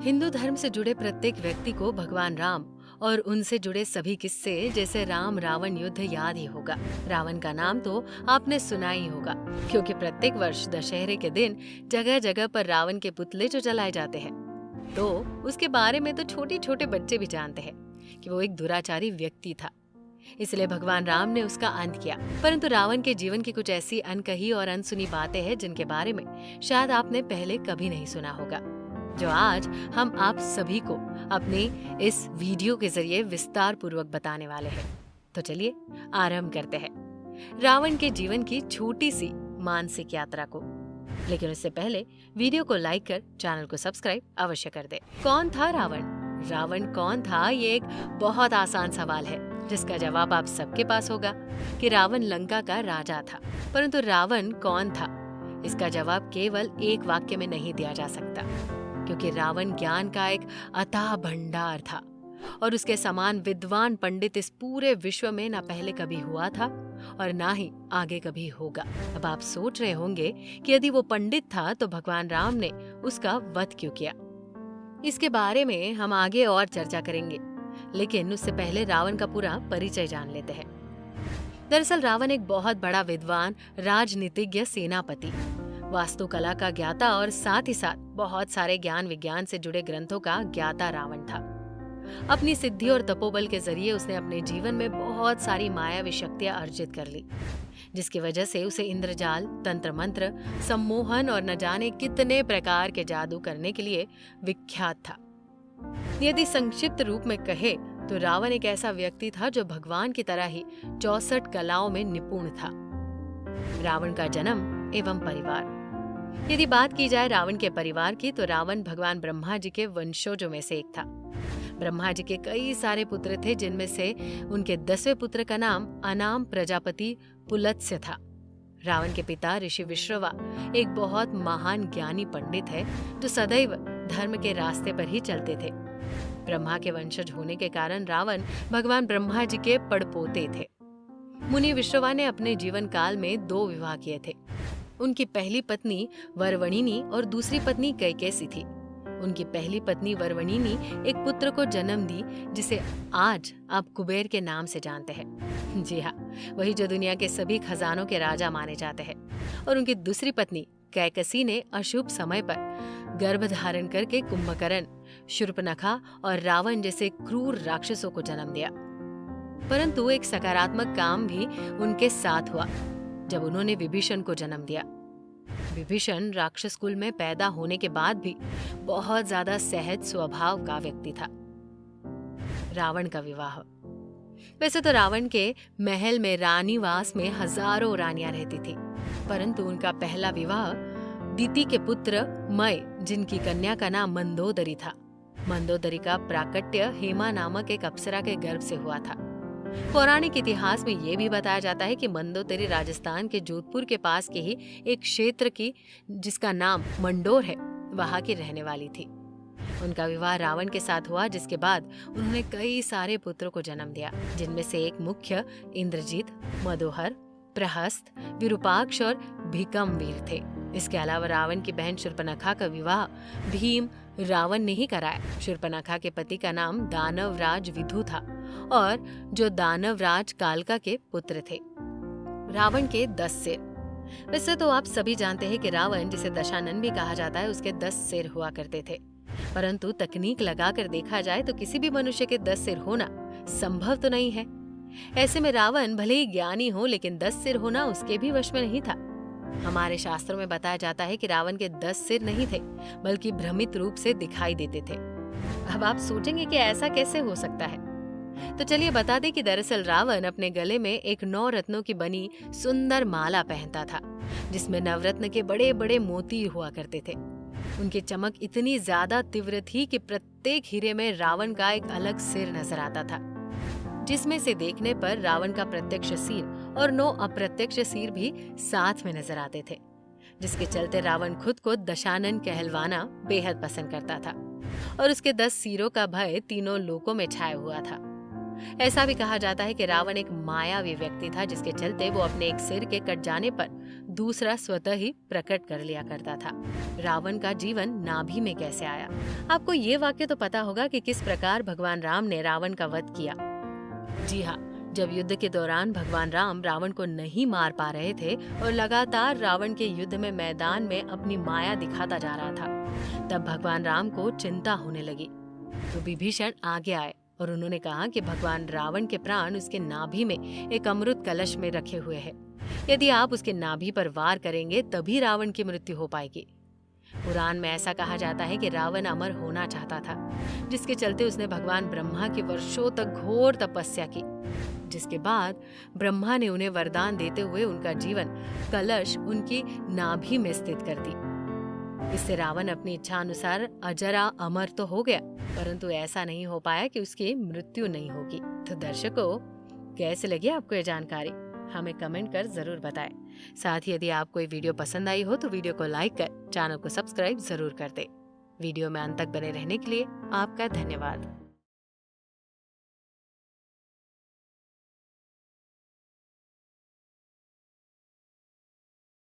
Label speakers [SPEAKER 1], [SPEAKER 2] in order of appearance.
[SPEAKER 1] हिंदू धर्म से जुड़े प्रत्येक व्यक्ति को भगवान राम और उनसे जुड़े सभी किस्से जैसे राम रावण युद्ध याद ही होगा। रावण का नाम तो आपने सुना ही होगा, क्योंकि प्रत्येक वर्ष दशहरे के दिन जगह जगह पर रावण के पुतले जो जलाए जाते हैं, तो उसके बारे में तो छोटे छोटे बच्चे भी जानते हैं कि वो एक दुराचारी व्यक्ति था। इसलिए भगवान राम ने उसका अंत किया। परंतु रावण के जीवन की कुछ ऐसी अनकही और अनसुनी बातें हैं जिनके बारे में शायद आपने पहले कभी नहीं सुना होगा, जो आज हम आप सभी को अपने इस वीडियो के जरिए विस्तार पूर्वक बताने वाले हैं। तो चलिए आरंभ करते हैं रावण के जीवन की छोटी सी मानसिक यात्रा को। लेकिन उससे पहले वीडियो को लाइक कर चैनल को सब्सक्राइब अवश्य कर दे। कौन था रावण? रावण कौन था? ये एक बहुत आसान सवाल है जिसका जवाब आप सबके पास होगा कि रावण लंका का राजा था। परंतु रावण कौन था, इसका जवाब केवल एक वाक्य में नहीं दिया जा सकता, क्योंकि रावण ज्ञान का एक अथाह भंडार था और उसके समान विद्वान पंडित इस पूरे विश्व में ना पहले कभी हुआ था और ना ही आगे कभी होगा। अब आप सोच रहे होंगे कि यदि वो पंडित था तो भगवान राम ने उसका वध क्यों किया। इसके बारे में हम आगे और चर्चा करेंगे, लेकिन उससे पहले रावण का पूरा परिचय जान लेते हैं। दरअसल रावण एक बहुत बड़ा विद्वान, राजनीतिज्ञ, सेनापति, वास्तुकला का ज्ञाता और साथ ही साथ बहुत सारे ज्ञान विज्ञान से जुड़े ग्रंथों का ज्ञाता रावण था। अपनी सिद्धि और तपोबल के जरिए उसने अपने जीवन में बहुत सारी मायावी शक्तियां अर्जित कर ली, जिसकी वजह से उसे इंद्रजाल, तंत्र मंत्र, सम्मोहन और न जाने कितने प्रकार के जादू करने के लिए विख्यात था। यदि संक्षिप्त रूप में कहे तो रावण एक ऐसा व्यक्ति था जो भगवान की तरह ही 64 कलाओं में निपुण था। रावण का जन्म एवं परिवार। यदि बात की जाए रावण के परिवार की, तो रावण भगवान ब्रह्मा जी के वंशजों में से एक था। ब्रह्मा जी के कई सारे पुत्र थे, जिनमें से उनके 10वें पुत्र का नाम अनाम प्रजापति पुलत्स्य था। रावण के पिता ऋषि विश्रवा एक बहुत महान ज्ञानी पंडित है जो सदैव धर्म के रास्ते पर ही चलते थे। ब्रह्मा के वंशज होने के कारण रावण भगवान ब्रह्मा जी के पड़पोते थे। मुनि विश्रवा ने अपने जीवन काल में 2 विवाह किए थे। उनकी पहली पत्नी वरवणिनी और दूसरी पत्नी कैकेसी थी। उनकी पहली पत्नी वरवणिनी एक पुत्र को जन्म दी, जिसे आज आप कुबेर के नाम से जानते हैं। जी हाँ, वही जो दुनिया के सभी खजानों के राजा माने जाते हैं। और उनकी दूसरी पत्नी कैकसी ने अशुभ समय पर गर्भ धारण करके कुंभकर्ण, शूर्पणखा और रावण जैसे क्रूर राक्षसों को जन्म दिया। परंतु एक सकारात्मक काम भी उनके साथ हुआ जब उन्होंने विभीषण को जन्म दिया। विभीषण राक्षस कुल में पैदा होने के बाद भी बहुत ज्यादा सहज स्वभाव का व्यक्ति था। रावण का विवाह। वैसे तो रावण के महल में रानीवास में हजारों रानियां रहती थी, परंतु उनका पहला विवाह दीति के पुत्र मय, जिनकी कन्या का नाम मंदोदरी था। मंदोदरी का प्राकट्य हेमा नामक एक अप्सरा के गर्भ से हुआ था। पौराणिक इतिहास में ये भी बताया जाता है कि मंदोदरी राजस्थान के जोधपुर के पास के ही एक क्षेत्र की, जिसका नाम मंडोर है, वहां की रहने वाली थी। उनका विवाह रावण के साथ हुआ, जिसके बाद उन्होंने कई सारे पुत्रों को जन्म दिया, जिनमें से एक मुख्य इंद्रजीत, मदोहर, प्रहस्त, विरूपाक्ष और भीकमवीर थे। इसके अलावा रावण की बहन शूर्पणखा का विवाह भीम रावण ने ही कराया। शूर्पणखा के पति का नाम दानवराज विधु था और जो दानवराज कालका के पुत्र थे। रावण के 10 सिर। वैसे तो आप सभी जानते हैं कि रावण, जिसे दशानन भी कहा जाता है, उसके 10 सिर हुआ करते थे। परंतु तकनीक लगाकर देखा जाए तो किसी भी मनुष्य के 10 सिर होना संभव तो नहीं है। ऐसे में रावण भले ही ज्ञानी हो, लेकिन 10 सिर होना उसके भी वश में नहीं था। हमारे शास्त्रों में बताया जाता है कि रावण के 10 सिर नहीं थे, बल्कि भ्रमित रूप से दिखाई देते थे। अब आप सोचेंगे कि ऐसा कैसे हो सकता है, तो चलिए बता दें कि दरअसल रावण अपने गले में एक 9 रत्नों की बनी सुंदर माला पहनता था, जिसमें नवरत्न के बड़े बड़े मोती हुआ करते थे। उनकी चमक इतनी ज्यादा तीव्र थी कि प्रत्येक हीरे में रावण का एक अलग सिर नजर आता था, जिसमें से देखने पर रावण का प्रत्यक्ष सिर और 9 अप्रत्यक्ष सिर भी साथ में नजर आते थे, जिसके चलते रावण खुद को दशानन कहलवाना बेहद पसंद करता था और उसके 10 सिरों का भय तीनों लोकों में छाया हुआ था। ऐसा भी कहा जाता है कि रावण एक मायावी व्यक्ति था, जिसके चलते वो अपने एक सिर के कट जाने पर दूसरा स्वतः ही प्रकट कर लिया करता था। रावण का जीवन नाभि में कैसे आया? आपको ये वाक्य तो पता होगा कि किस प्रकार भगवान राम ने रावण का वध किया। जी हाँ, जब युद्ध के दौरान भगवान राम रावण को नहीं मार पा रहे थे और लगातार रावण के युद्ध में मैदान में अपनी माया दिखाता जा रहा था, तब भगवान राम को चिंता होने लगी। तो विभीषण आगे आए और उन्होंने कहा कि भगवान रावण के प्राण उसके नाभि में एक अमृत कलश में रखे हुए हैं। यदि आप उसके नाभि पर वार करेंगे तभी रावण की मृत्यु हो पाएगी। पुराण में ऐसा कहा जाता है कि रावण अमर होना चाहता था, जिसके चलते उसने भगवान ब्रह्मा की वर्षों तक घोर तपस्या की, जिसके बाद ब्रह्मा ने उन्हें वरदान देते हुए उनका जीवन कलश उनकी नाभि में स्थित कर दी। इससे रावण अपनी इच्छा अनुसार अजरा अमर तो हो गया, परंतु ऐसा नहीं हो पाया कि उसकी मृत्यु नहीं होगी। तो दर्शकों, कैसे लगी आपको ये जानकारी? हमें कमेंट कर जरूर बताएं। साथ ही यदि आपको ये वीडियो पसंद आई हो तो वीडियो को लाइक कर चैनल को सब्सक्राइब जरूर कर दें। वीडियो में अंत तक बने रहने के लिए आपका धन्यवाद।